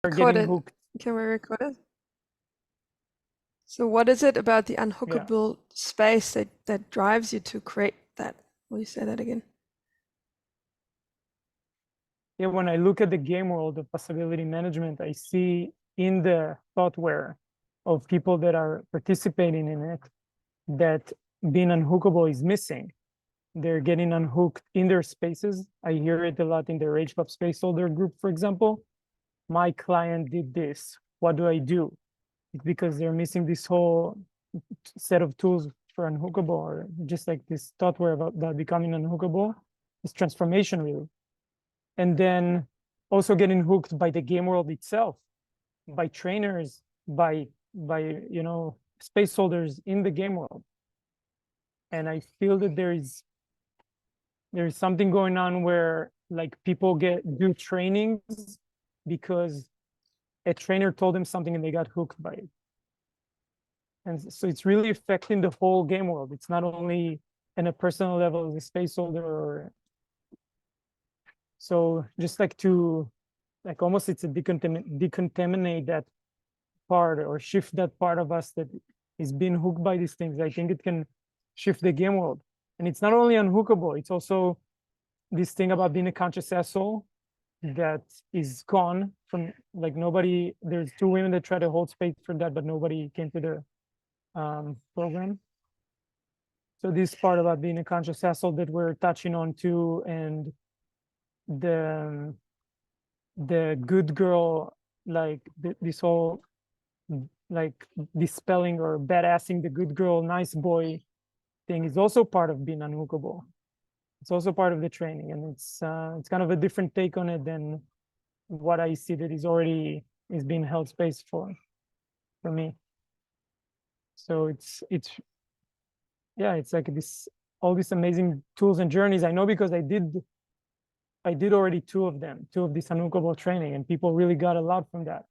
getting it. hooked. Can we record it? So what is it about the Yeah. unhookable space that drives you to create that? Will you say that again? Yeah, when I look at the game world of possibility management, I see in the thoughtware of people that are participating in it that being unhookable is missing. They're getting unhooked in their spaces. I hear it a lot in the Rage Club space holder group, for example. My client did this. What do I do? It's because they're missing this whole set of tools for unhookable, or just like this thoughtware about becoming unhookable, this transformation really. And then also getting hooked by the game world itself, by trainers, by space holders in the game world. And I feel that there's something going on where like people do trainings because a trainer told them something and they got hooked by it. And so it's really affecting the whole game world. It's not only in a personal level as a space holder or so just like to like almost it's a decontaminate that part or shift that part of us that is being hooked by these things. I think it can shift the game world. And it's not only unhookable, it's also this thing about being a conscious asshole that is gone from like nobody. There's two women that try to hold space for that, but nobody came to the program. So this part about being a conscious asshole that we're touching on too, and the good girl, like this whole like dispelling or badassing the good girl, nice boy thing is also part of being unhookable. It's also part of the training, and it's kind of a different take on it than what I see that is being held space for me. So it's yeah, it's like all these amazing tools and journeys. I know because I did already two of this unhookable training, and people really got a lot from that.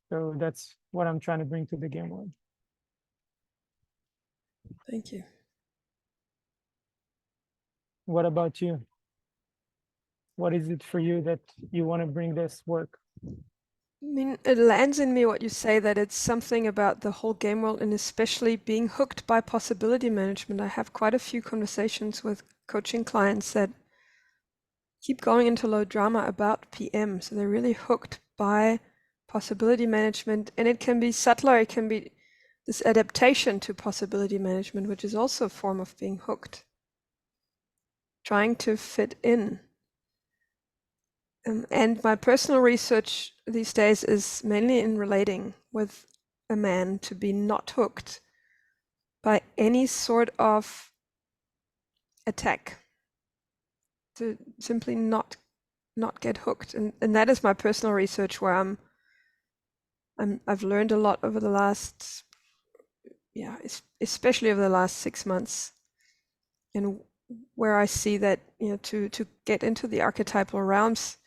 So that's what I'm trying to bring to the game world. Thank you. What about you? What is it for you that you want to bring this work? I mean, it lands in me what you say, that it's something about the whole game world and especially being hooked by possibility management. I have quite a few conversations with coaching clients that keep going into low drama about PM. So they're really hooked by possibility management, and it can be subtler. It can be this adaptation to possibility management, which is also a form of being hooked, trying to fit in. And my personal research these days is mainly in relating with a man to be not hooked by any sort of attack, to simply not get hooked. And that is my personal research where I've learned a lot over the last, especially over the last 6 months, and where I see that, to get into the archetypal realms,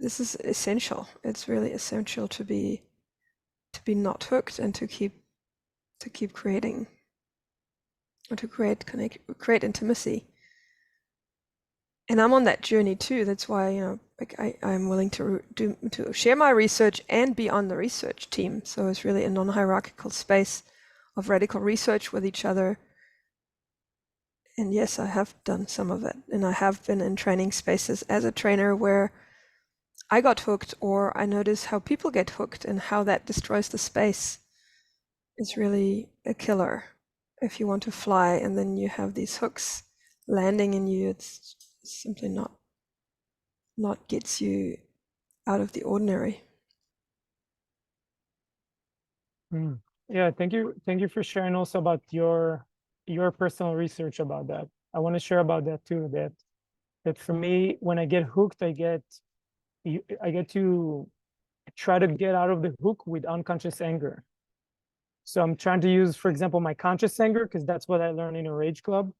this is essential. It's really essential to be not hooked and to keep creating, or to create intimacy. And I'm on that journey too. That's why, I'm willing to share my research and be on the research team. So it's really a non-hierarchical space of radical research with each other. And yes, I have done some of it, and I have been in training spaces as a trainer where I got hooked, or I notice how people get hooked and how that destroys the space. It's really a killer if you want to fly and then you have these hooks landing in you. It's simply not gets you out of the ordinary. Yeah, thank you for sharing also about your personal research about that. I want to share about that too, that for me, when I get hooked, I get to try to get out of the hook with unconscious anger. So I'm trying to use, for example, my conscious anger, because that's what I learned in a Rage Club,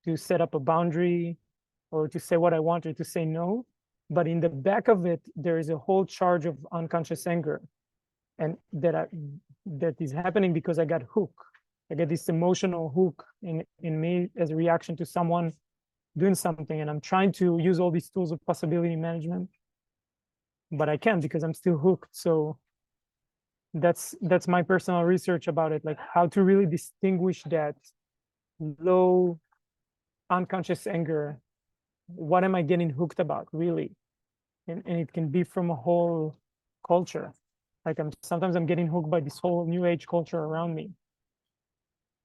to set up a boundary or to say what I want or to say no. But in the back of it, there is a whole charge of unconscious anger, and that is happening because I got hooked. I get this emotional hook in me as a reaction to someone doing something, and I'm trying to use all these tools of possibility management but I can't because I'm still hooked. So that's my personal research about it, like how to really distinguish that low unconscious anger. What am I getting hooked about, really? And it can be from a whole culture. Like sometimes I'm getting hooked by this whole new age culture around me.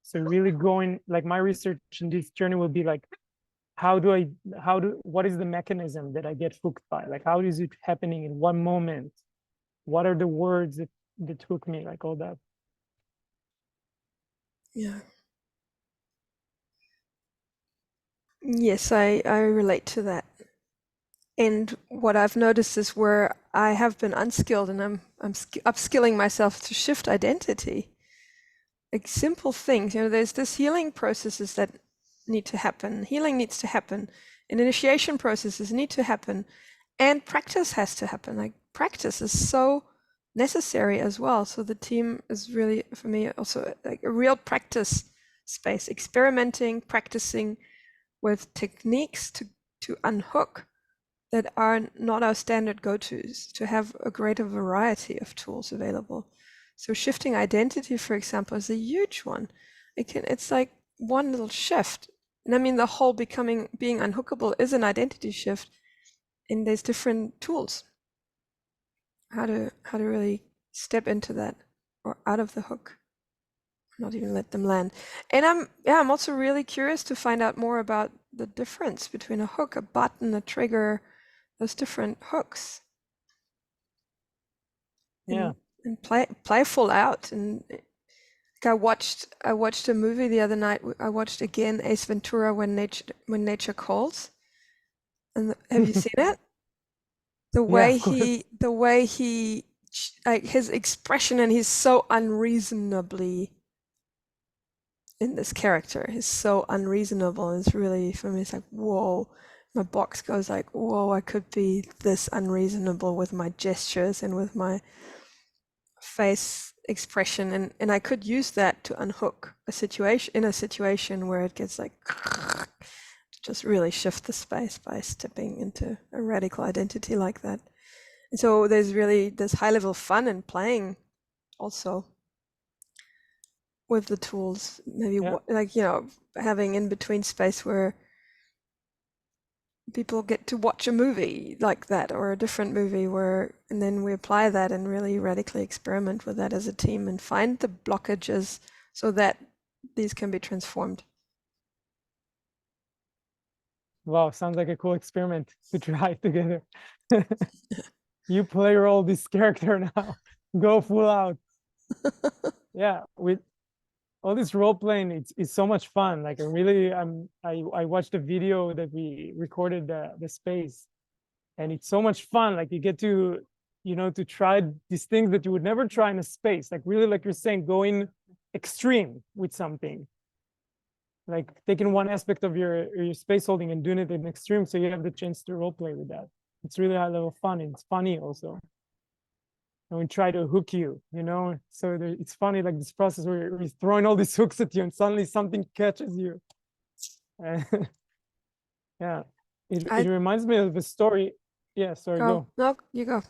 So really going, like my research in this journey will be like, what is the mechanism that I get hooked by? Like, how is it happening in one moment? What are the words that hook me? Like all that. Yeah. Yes, I relate to that. And what I've noticed is where I have been unskilled and I'm upskilling myself to shift identity. Like simple things, there's this healing processes that need to happen. Healing needs to happen. And initiation processes need to happen. And practice has to happen. Like practice is so necessary as well. So the team is really, for me, also like a real practice space, experimenting, practicing with techniques to unhook that are not our standard go-tos, to have a greater variety of tools available. So shifting identity, for example, is a huge one. It's like one little shift. And I mean, the whole being unhookable is an identity shift, and there's different tools. How to really step into that or out of the hook, not even let them land. And I'm also really curious to find out more about the difference between a hook, a button, a trigger, those different hooks. Yeah. And playful out. And I watched a movie the other night. I watched again Ace Ventura, When Nature Calls. And have you seen it? The way he like his expression, and he's so unreasonably in this character. He's so unreasonable. It's really, for me, it's like, whoa. My box goes like, whoa, I could be this unreasonable with my gestures and with my face expression, and I could use that to unhook a situation where it gets like to just really shift the space by stepping into a radical identity like that. And so there's really this high level fun in playing also with the tools, maybe like having in between space where people get to watch a movie like that or a different movie and then we apply that and really radically experiment with that as a team and find the blockages so that these can be transformed. Wow, sounds like a cool experiment to try together. You play role this character now. Go full out. Yeah, with all this role playing, it's so much fun. Like I watched a video that we recorded the space, and it's so much fun. Like you get to to try these things that you would never try in a space. Like really, like you're saying, going extreme with something. Like taking one aspect of your space holding and doing it in extreme, so you have the chance to role play with that. It's really high level fun. And it's funny also. And we try to hook you, so it's funny, like this process where we're throwing all these hooks at you and suddenly something catches you. Yeah, it reminds me of a story. Yeah, sorry, go. No, you go.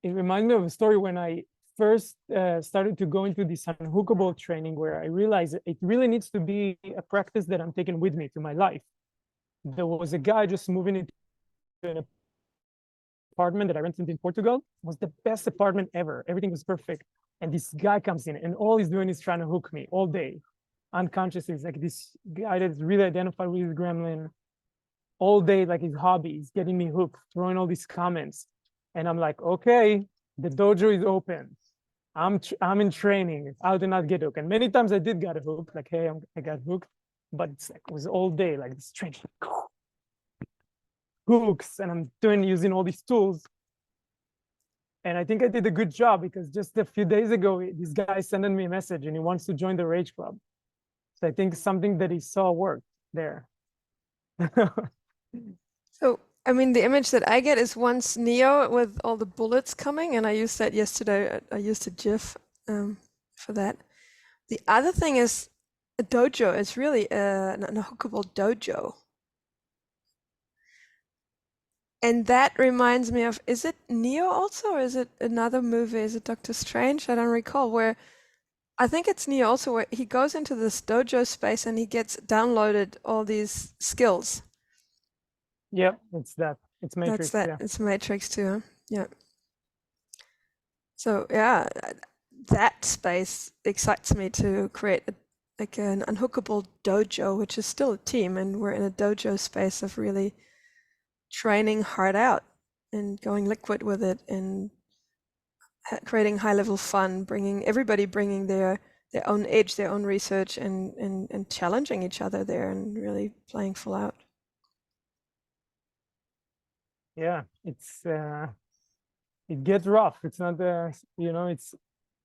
It reminds me of a story when I first started to go into this unhookable training, where I realized it really needs to be a practice that I'm taking with me to my life. There was a guy just moving into an apartment that I rented in Portugal. It was the best apartment ever. Everything was perfect. And this guy comes in and all he's doing is trying to hook me all day. Unconsciously, it's like this guy that's really identified with his gremlin all day, like his hobby is getting me hooked, throwing all these comments. And I'm like, okay, the dojo is open. I'm in training. How to not get hooked? And many times I did get hooked, like, hey, I got hooked, but it was all day, like this training. Hooks, and I'm using all these tools. And I think I did a good job, because just a few days ago, this guy sent me a message and he wants to join the Rage Club. So I think something that he saw worked there. So, I mean, the image that I get is once Neo with all the bullets coming, and I used that yesterday. I used a GIF for that. The other thing is a dojo is really an unhookable dojo. And that reminds me of, is it Neo also, or is it another movie? Is it Doctor Strange? I don't recall. Where I think it's Neo also, where he goes into this dojo space and he gets downloaded all these skills. Yeah, it's that. It's That's Matrix. that. Yeah. It's Matrix too. Huh? Yeah. So yeah, that space excites me to create like an unhookable dojo, which is still a team, and we're in a dojo space of really training hard out and going liquid with it and creating high level fun, bringing everybody bringing their own edge, their own research, and challenging each other there and really playing full out. Yeah, it gets rough. It's not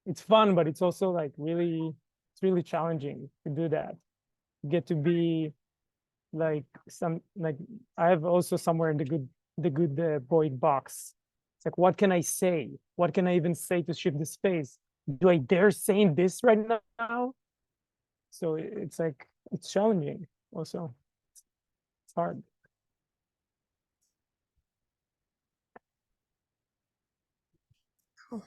it's fun, but it's also like it's really challenging to do that. You get to be like I have also somewhere in the good boy box. It's like, what can I say? What can I even say to shift the space? Do I dare saying this right now? So it's like, it's challenging also. It's hard. Cool.